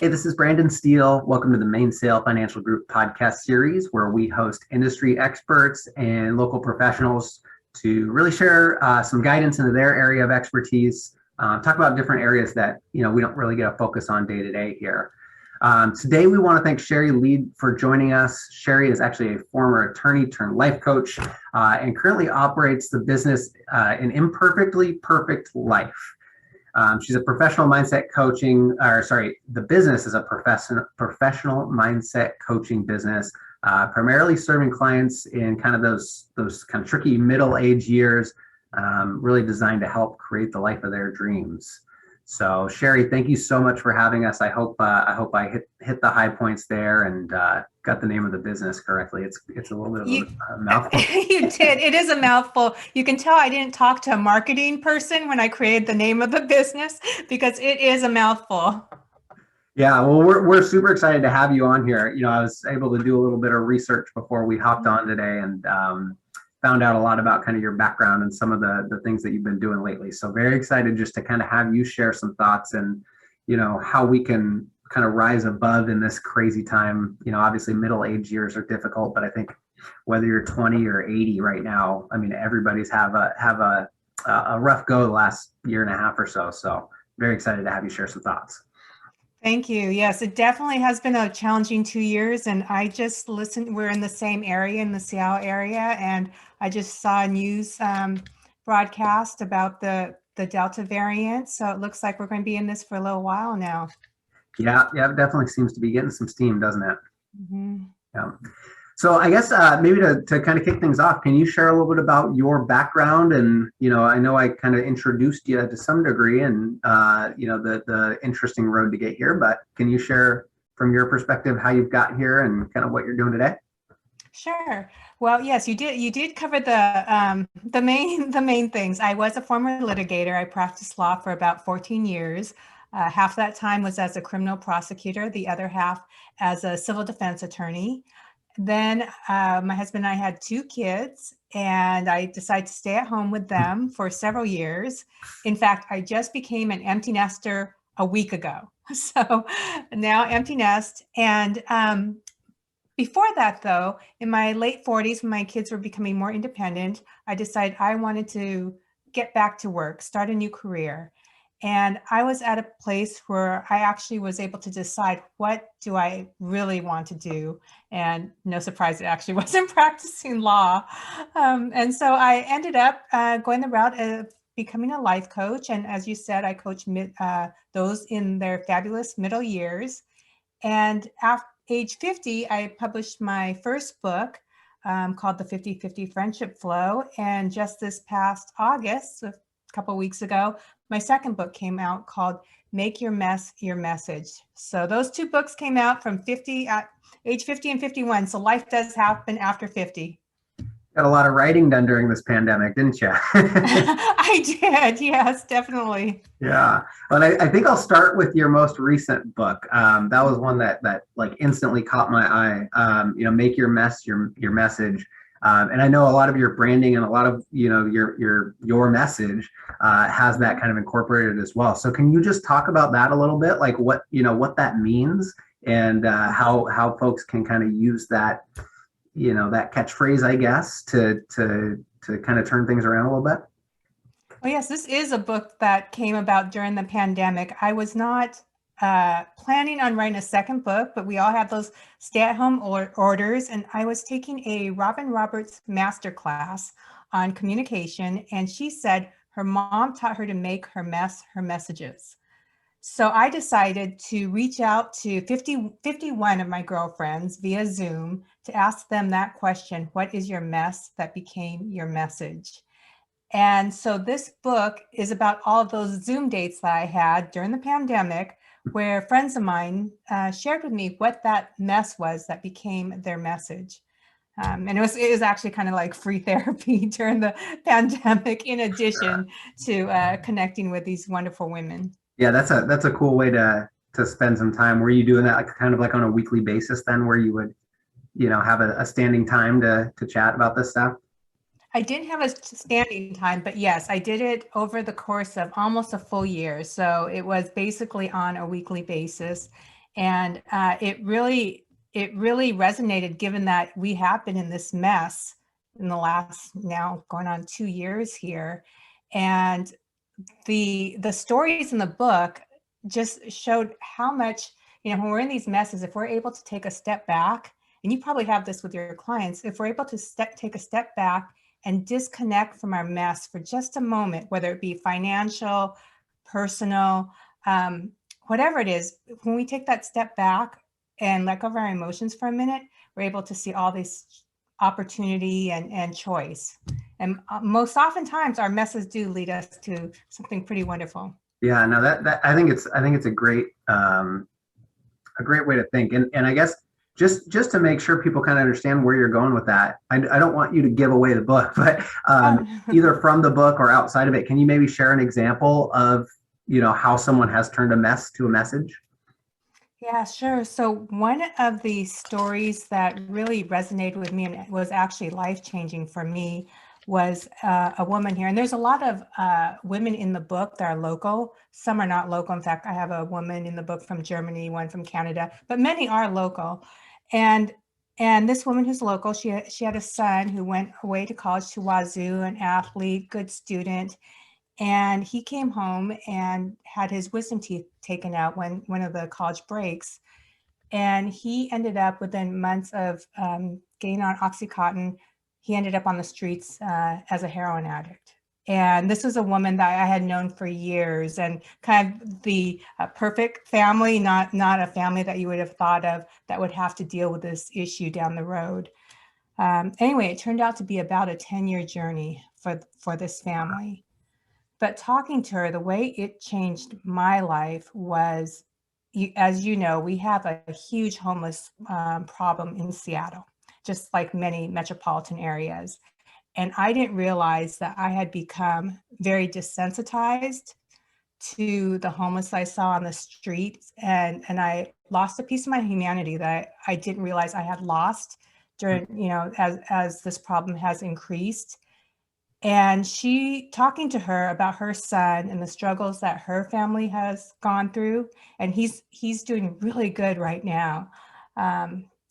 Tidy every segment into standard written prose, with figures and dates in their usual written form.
Hey, this is Brandon Steele. Welcome to the Mainsail Financial Group Podcast series, where we host industry experts and local professionals to really share some guidance into their area of expertise, talk about different areas that we don't really get a focus on day to day here. Today, we want to thank Shari Leid for joining us. Shari is actually a former attorney turned life coach and currently operates the business in Imperfectly Perfect Life. She's a professional mindset coaching, the business is a professional mindset coaching business, primarily serving clients in kind of those kind of tricky middle-age years, really designed to help create the life of their dreams. So, Shari, thank you so much for having us. I hope I hit the high points there and got the name of the business correctly. It's a little bit of a mouthful. You did. It is a mouthful. You can tell I didn't talk to a marketing person when I created the name of the business because it is a mouthful. Yeah, well, we're super excited to have you on here. I was able to do a little bit of research before we hopped on today and found out a lot about kind of your background and some of the things that you've been doing lately. So very excited just to kind of have you share some thoughts and, how we can kind of rise above in this crazy time. Obviously middle-age years are difficult, but I think whether you're 20 or 80 right now, I mean, everybody's have a rough go the last year and a half or so. So very excited to have you share some thoughts. Thank you. Yes, it definitely has been a challenging 2 years. And I just listened, we're in the same area, in the Seattle area, and I just saw a news broadcast about the Delta variant. So it looks like we're going to be in this for a little while now. Yeah, it definitely seems to be getting some steam, doesn't it? Mm-hmm. Yeah. So I guess maybe to kind of kick things off, can you share a little bit about your background? And, I know I kind of introduced you to some degree and, the interesting road to get here, but can you share from your perspective how you've got here and kind of what you're doing today? Sure. Well, yes, you did. You did cover the main things. I was a former litigator. I practiced law for about 14 years. Half that time was as a criminal prosecutor, the other half as a civil defense attorney. Then my husband and I had 2 kids, and I decided to stay at home with them for several years. In fact, I just became an empty nester a week ago. So now empty nest. And before that, though, in my late 40s, when my kids were becoming more independent, I decided I wanted to get back to work, start a new career. And I was at a place where I actually was able to decide, what do I really want to do? And no surprise, it actually wasn't practicing law. And so I ended up going the route of becoming a life coach. And as you said, I coach those in their fabulous middle years. And after age 50, I published my first book called The 50-50 Friendship Flow. And just this past August, a couple of weeks ago, my second book came out called Make Your Mess Your Message. So those 2 books came out from age 50 and 51. So life does happen after 50. Got a lot of writing done during this pandemic, didn't you? I did. Yes, definitely. Yeah. Well, I think I'll start with your most recent book. That was one that like instantly caught my eye. Make your mess your message. And I know a lot of your branding and a lot of your message has that kind of incorporated as well. So can you just talk about that a little bit, like what that means and how folks can kind of use that that catchphrase, I guess, to kind of turn things around a little bit? Well, yes, this is a book that came about during the pandemic. I was not planning on writing a second book, but we all have those stay-at-home orders. And I was taking a Robin Roberts masterclass on communication. And she said her mom taught her to make her mess her messages. So I decided to reach out to 51 of my girlfriends via Zoom to ask them that question: what is your mess that became your message? And so this book is about all of those Zoom dates that I had during the pandemic, where friends of mine shared with me what that mess was that became their message. And it was actually kind of like free therapy during the pandemic, in addition to connecting with these wonderful women. Yeah, that's a cool way to spend some time. Were you doing that kind of like on a weekly basis then, where you would, have a standing time to chat about this stuff? I didn't have a standing time, but yes, I did it over the course of almost a full year. So it was basically on a weekly basis. And it really resonated, given that we have been in this mess in the last, now going on 2 years here. And the stories in the book just showed how much, when we're in these messes, if we're able to take a step back, and you probably have this with your clients, if we're able to take a step back and disconnect from our mess for just a moment, whether it be financial, personal, whatever it is, when we take that step back and let go of our emotions for a minute, we're able to see all this opportunity and choice. And most oftentimes our messes do lead us to something pretty wonderful. Yeah, no, that I think it's a great way to think. And I guess just to make sure people kind of understand where you're going with that, I don't want you to give away the book, but either from the book or outside of it, can you maybe share an example of, how someone has turned a mess to a message? Yeah, sure. So one of the stories that really resonated with me and was actually life-changing for me was a woman here. And there's a lot of women in the book that are local. Some are not local. In fact, I have a woman in the book from Germany, one from Canada, but many are local. And this woman who's local, she had a son who went away to college to Wazoo, an athlete, good student. And he came home and had his wisdom teeth taken out when one of the college breaks. And he ended up, within months of getting on Oxycontin, he ended up on the streets as a heroin addict. And this was a woman that I had known for years, and kind of the perfect family, not a family that you would have thought of that would have to deal with this issue down the road. Anyway, it turned out to be about a 10-year journey for this family. But talking to her, the way it changed my life was, as you know, we have a huge homeless problem in Seattle, just like many metropolitan areas. And I didn't realize that I had become very desensitized to the homeless I saw on the streets. And I lost a piece of my humanity that I didn't realize I had lost during, as this problem has increased. And talking to her about her son and the struggles that her family has gone through, and he's doing really good right now.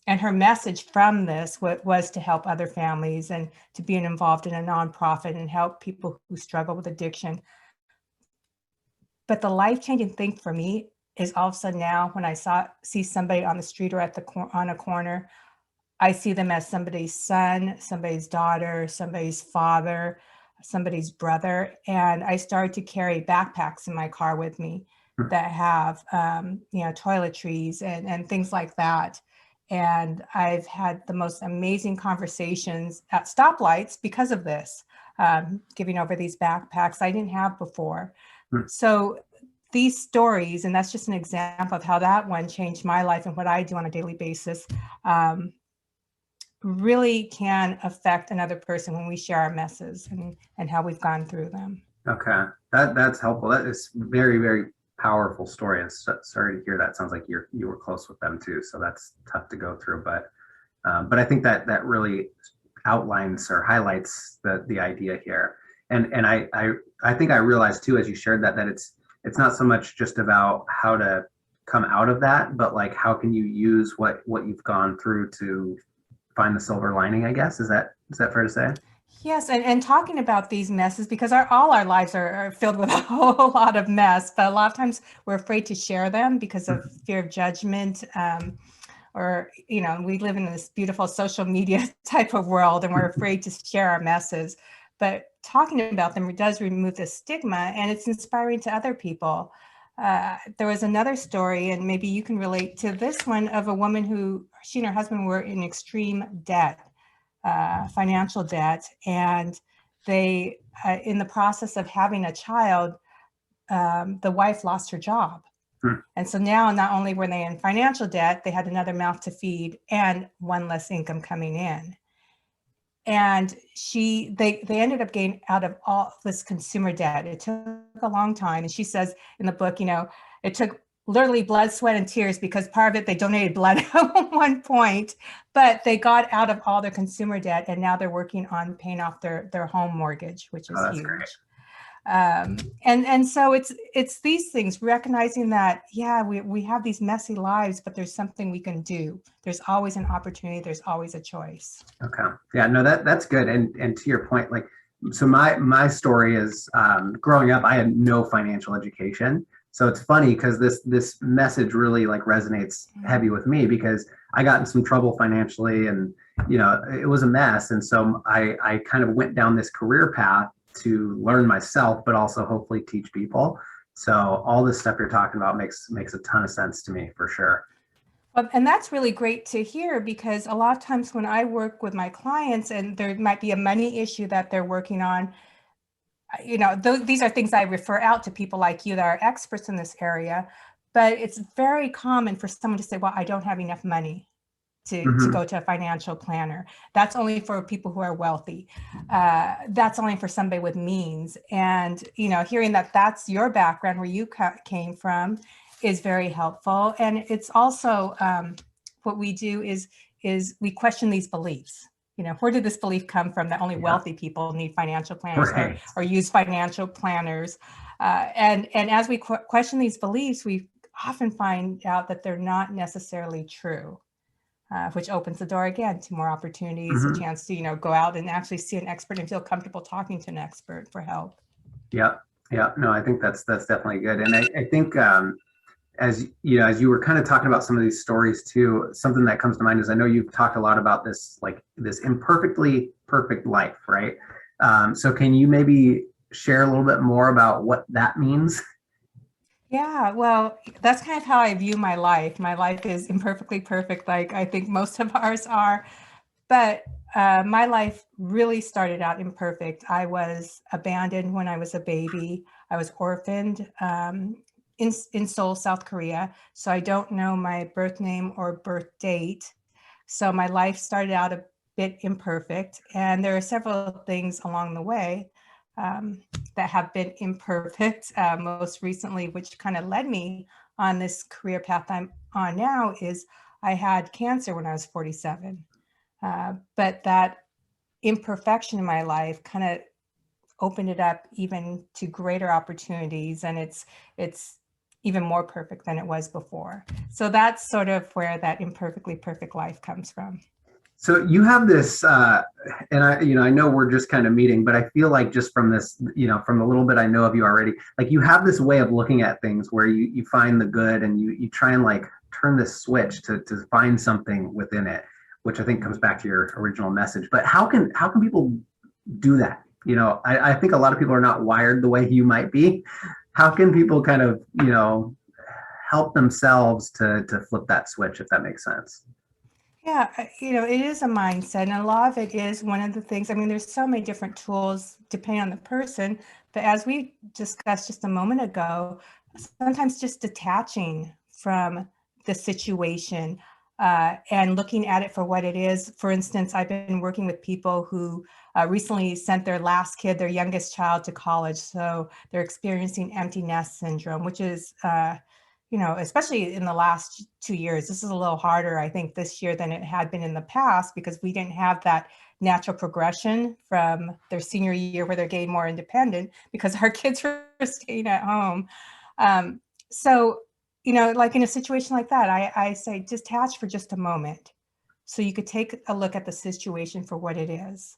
And her message from this was to help other families and to be involved in a nonprofit and help people who struggle with addiction. But the life-changing thing for me is, all of a sudden now, when I see somebody on the street or on a corner, I see them as somebody's son, somebody's daughter, somebody's father, somebody's brother. And I started to carry backpacks in my car with me that have, toiletries and things like that. And I've had the most amazing conversations at stoplights because of this, giving over these backpacks I didn't have before. So these stories, and that's just an example of how that one changed my life and what I do on a daily basis, really can affect another person when we share our messes and how we've gone through them. Okay, that's helpful. That is very, very powerful story. And sorry to hear that. Sounds like you were close with them too, so that's tough to go through. But I think that really outlines or highlights the idea here. And I think I realized too, as you shared that it's not so much just about how to come out of that, but like how can you use what you've gone through to find the silver lining, I guess. Is that fair to say? Yes, and talking about these messes, because all our lives are filled with a whole lot of mess, but a lot of times we're afraid to share them because of fear of judgment, or we live in this beautiful social media type of world, and we're afraid to share our messes. But talking about them does remove the stigma, and it's inspiring to other people. There was another story, and maybe you can relate to this one, of a woman who, she and her husband were in extreme debt, financial debt, and they, in the process of having a child, the wife lost her job. And so now not only were they in financial debt, they had another mouth to feed and one less income coming in. And they ended up getting out of all this consumer debt. It took a long time. And she says in the book, it took literally blood, sweat, and tears, because part of it, they donated blood at one point, but they got out of all their consumer debt. And now they're working on paying off their home mortgage, which is huge. And so it's these things, recognizing that, yeah, we have these messy lives, but there's something we can do. There's always an opportunity. There's always a choice. Okay. Yeah, no, that's good. And to your point, like, so my story is growing up, I had no financial education. So it's funny because this message really like resonates heavy with me because I got in some trouble financially and, it was a mess. And so I kind of went down this career path to learn myself, but also hopefully teach people. So all this stuff you're talking about makes a ton of sense to me for sure. Well, and that's really great to hear because a lot of times when I work with my clients and there might be a money issue that they're working on, these are things I refer out to people like you that are experts in this area, but it's very common for someone to say, well, I don't have enough money to go to a financial planner. That's only for people who are wealthy. That's only for somebody with means. And, hearing that that's your background where you came from is very helpful. And it's also what we do is we question these beliefs. Where did this belief come from that only wealthy people need financial planners or use financial planners? And as we question these beliefs, we often find out that they're not necessarily true, which opens the door again to more opportunities, a chance to, go out and actually see an expert and feel comfortable talking to an expert for help. Yeah. Yeah. No, I think that's definitely good. And I think, as you were kind of talking about some of these stories too, something that comes to mind is I know you've talked a lot about this, like this imperfectly perfect life, right? So can you maybe share a little bit more about what that means? Yeah, well, that's kind of how I view my life. My life is imperfectly perfect, like I think most of ours are. But my life really started out imperfect. I was abandoned when I was a baby. I was orphaned in Seoul, South Korea. So I don't know my birth name or birth date. So my life started out a bit imperfect. And there are several things along the way that have been imperfect. Most recently, which kind of led me on this career path I'm on now, is I had cancer when I was 47. But that imperfection in my life kind of opened it up even to greater opportunities, and it's even more perfect than it was before. So that's sort of where that imperfectly perfect life comes from. So you have this, and I know we're just kind of meeting, but I feel like just from this, from the little bit I know of you already, like you have this way of looking at things where you find the good and you try and like turn this switch to find something within it, which I think comes back to your original message. But how can people do that? I think a lot of people are not wired the way you might be. How can people kind of, help themselves to flip that switch, if that makes sense? Yeah, it is a mindset, and a lot of it is one of the things. I mean, there's so many different tools depending on the person, but as we discussed just a moment ago, sometimes just detaching from the situation and looking at it for what it is. For instance, I've been working with people who recently sent their last kid, their youngest child, to college, so they're experiencing empty nest syndrome, which is especially in the last 2 years, this is a little harder, I think, this year than it had been in the past because we didn't have that natural progression from their senior year where they're getting more independent because our kids were staying at home. So, like in a situation like that, I say detach for just a moment. So you could take a look at the situation for what it is.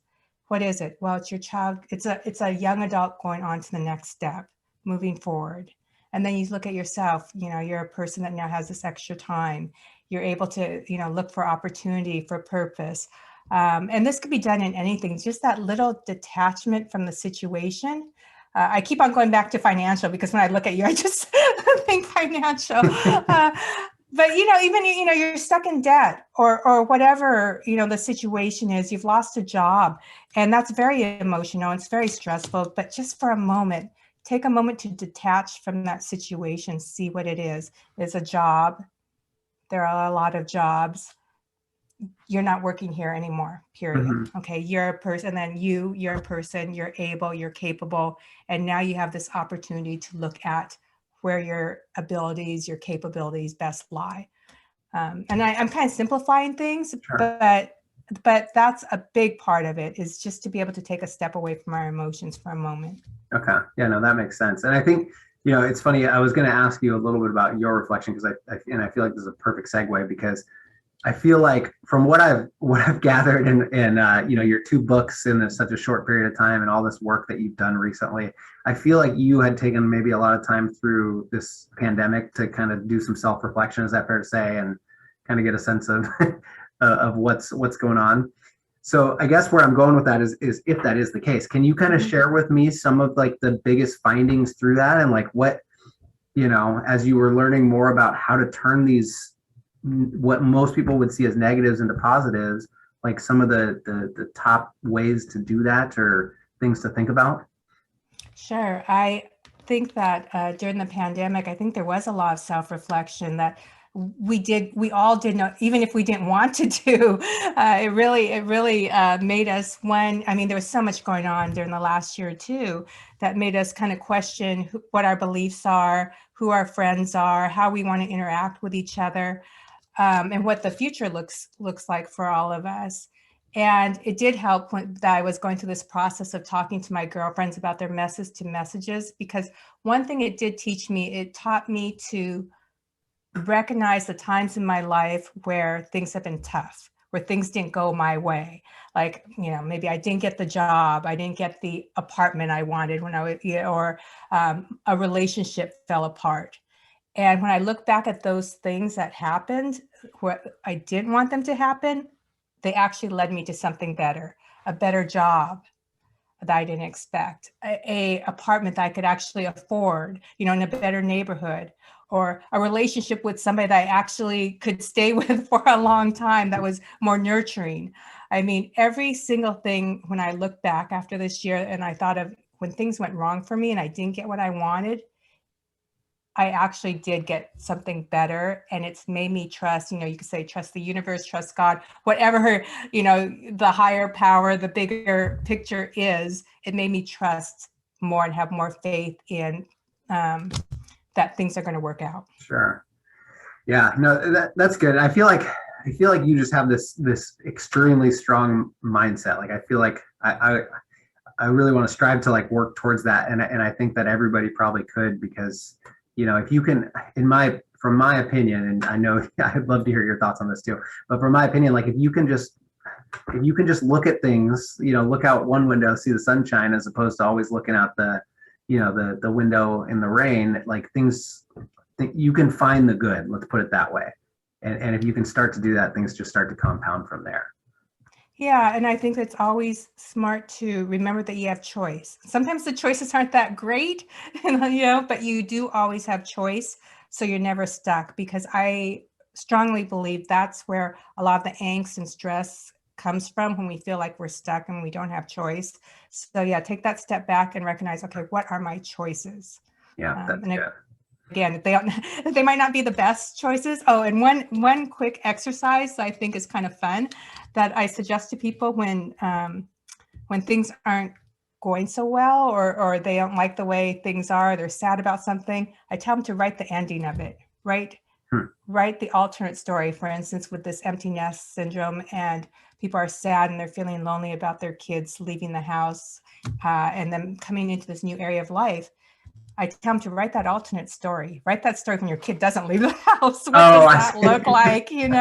What is it? Well, it's your child. It's a young adult going on to the next step, moving forward. And then you look at yourself, you're a person that now has this extra time. You're able to, look for opportunity, for purpose. And this could be done in anything, just that little detachment from the situation. I keep on going back to financial because when I look at you, I just think financial. But, even, you're stuck in debt or whatever, the situation is, you've lost a job, and that's very emotional. It's very stressful, but just for a moment, take a moment to detach from that situation, see what it is. It's a job. There are a lot of jobs. You're not working here anymore, period. Okay, you're a person, and then you're a person, you're able, you're capable, and now you have this opportunity to look at where your abilities, your capabilities best lie. And I'm kind of simplifying things, Sure. but but that's a big part of it, is just to be able to take a step away from our emotions for a moment. Okay. Yeah, no, that makes sense. And I think, it's funny. I was going to ask you a little bit about your reflection because I feel like this is a perfect segue because I feel like from what I've gathered in your two books in such a short period of time and all this work that you've done recently, I feel like you had taken maybe a lot of time through this pandemic to kind of do some self-reflection. Is that fair to say? And kind of get a sense of of what's going on. So I guess where I'm going with that is if that is the case, can you kind of share with me some of like the biggest findings through that and like what, as you were learning more about how to turn these, what most people would see as negatives into positives, like some of the top ways to do that or things to think about? Sure. I think that during the pandemic, I think there was a lot of self-reflection that we all did not, even if we didn't want to do. It really made us there was so much going on during the last year or two that made us kind of question what our beliefs are, who our friends are, how we want to interact with each other, and what the future looks like for all of us. And it did help that I was going through this process of talking to my girlfriends about their messages, because one thing it did teach me, it taught me to recognize the times in my life where things have been tough, where things didn't go my way. Like, maybe I didn't get the job, I didn't get the apartment I wanted when I was, or a relationship fell apart. And when I look back at those things that happened, where I didn't want them to happen, they actually led me to something better, a better job that I didn't expect, a apartment that I could actually afford, in a better neighborhood, or a relationship with somebody that I actually could stay with for a long time that was more nurturing. I mean, every single thing, when I look back after this year and I thought of when things went wrong for me and I didn't get what I wanted, I actually did get something better, and it's made me trust, you could say trust the universe, trust God, whatever, the higher power, the bigger picture is, it made me trust more and have more faith in that things are going to work out. Sure. Yeah, no, that's good. I feel like you just have this extremely strong mindset. Like I feel like I really want to strive to like work towards that. And I think that everybody probably could, because if you can, from my opinion, and I know I'd love to hear your thoughts on this too, but from my opinion, like if you can just look at things, look out one window, see the sunshine, as opposed to always looking out the window in the rain, like you can find the good, let's put it that way. And if you can start to do that, things just start to compound from there. Yeah, and I think it's always smart to remember that you have choice. Sometimes the choices aren't that great, but you do always have choice, so you're never stuck, because I strongly believe that's where a lot of the angst and stress comes from, when we feel like we're stuck and we don't have choice. So yeah, take that step back and recognize, okay, what are my choices? Yeah, that's good. Again, they might not be the best choices. Oh, and one quick exercise I think is kind of fun that I suggest to people when things aren't going so well, or they don't like the way things are, they're sad about something, I tell them to write the ending of it, right? Write the alternate story, for instance, with this empty nest syndrome, and people are sad and they're feeling lonely about their kids leaving the house and then coming into this new area of life. I tell them to write that alternate story. Write that story when your kid doesn't leave the house. What does that look like? And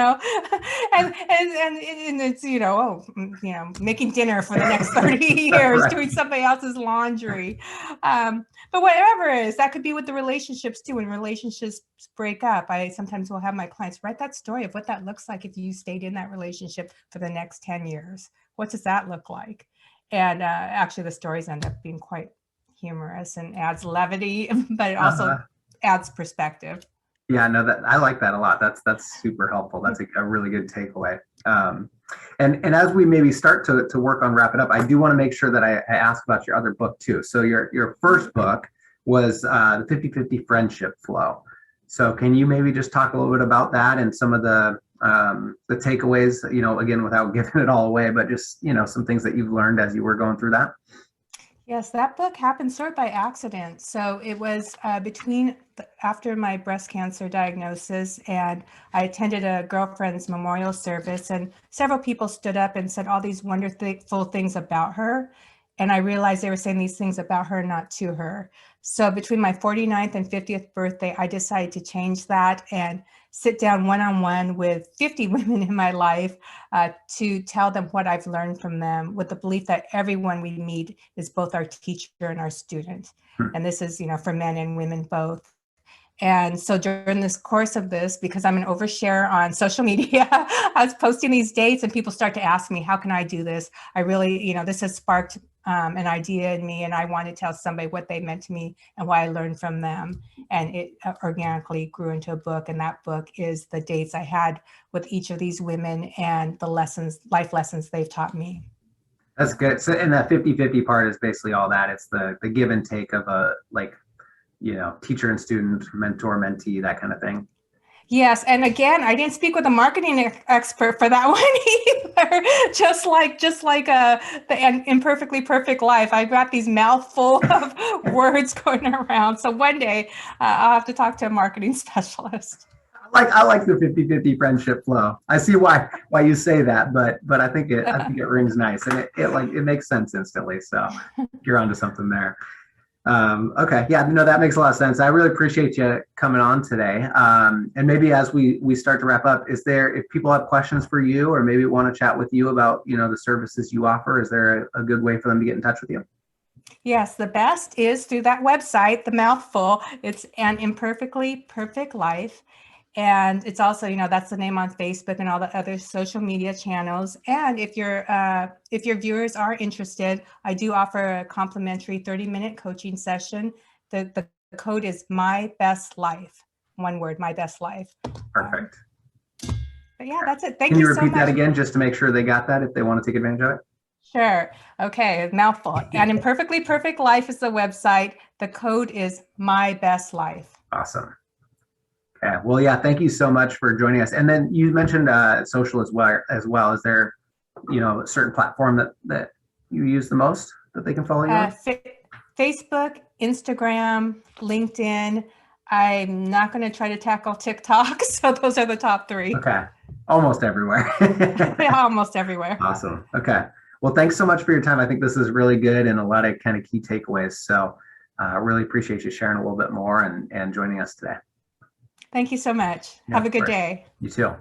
it's making dinner for the next 30 years, right, doing somebody else's laundry. But whatever it is, that could be with the relationships too. When relationships break up, I sometimes will have my clients write that story of what that looks like if you stayed in that relationship for the next 10 years. What does that look like? And actually, the stories end up being quite humorous and adds levity, but it also adds perspective. Yeah, no, that I like that a lot. That's super helpful. That's a really good takeaway. And as we maybe start to work on wrap it up, I do want to make sure that I ask about your other book too. So your first book was the 50-50 Friendship Flow. So can you maybe just talk a little bit about that and some of the takeaways, again, without giving it all away, but just, some things that you've learned as you were going through that? Yes, that book happened sort of by accident. So it was between after my breast cancer diagnosis, and I attended a girlfriend's memorial service, and several people stood up and said all these wonderful things about her. And I realized they were saying these things about her, not to her. So between my 49th and 50th birthday, I decided to change that and sit down one-on-one with 50 women in my life to tell them what I've learned from them, with the belief that everyone we meet is both our teacher and our student. And this is, for men and women both. And so during this course of this, because I'm an overshare on social media, I was posting these dates and people start to ask me, how can I do this? I really, this has sparked an idea in me, and I want to tell somebody what they meant to me and why I learned from them. And it organically grew into a book. And that book is the dates I had with each of these women and the life lessons they've taught me. That's good. So, and that 50-50 part is basically all that. It's the give and take of a, teacher and student, mentor, mentee, that kind of thing. Yes. And again, I didn't speak with a marketing expert for that one either. just like the Imperfectly Perfect Life. I've got these mouthful of words going around. So one day I'll have to talk to a marketing specialist. I like the 50-50 friendship flow. I see why you say that, but I think it rings nice, and it makes sense instantly. So you're onto something there. Okay. Yeah, that makes a lot of sense. I really appreciate you coming on today. And maybe as we start to wrap up, if people have questions for you, or maybe want to chat with you about, the services you offer, is there a good way for them to get in touch with you? Yes, the best is through that website, the mouthful. It's An Imperfectly Perfect Life. And it's also, that's the name on Facebook and all the other social media channels. And if your viewers are interested, I do offer a complimentary 30-minute coaching session. The code is My Best Life. One word, My Best Life. Perfect. But yeah, that's it. Thank you you so much. Can you repeat that again, just to make sure they got that if they want to take advantage of it? Sure. Okay, mouthful. An Imperfectly Perfect Life is the website. The code is My Best Life. Awesome. Okay. Well, yeah, thank you so much for joining us. And then you mentioned social as well. Is there, a certain platform that you use the most that they can follow you on? Facebook, Instagram, LinkedIn. I'm not going to try to tackle TikTok. So those are the top three. Okay. Almost everywhere. Almost everywhere. Awesome. Okay. Well, thanks so much for your time. I think this is really good and a lot of kind of key takeaways. So I really appreciate you sharing a little bit more and joining us today. Thank you so much. Have a good day. You too.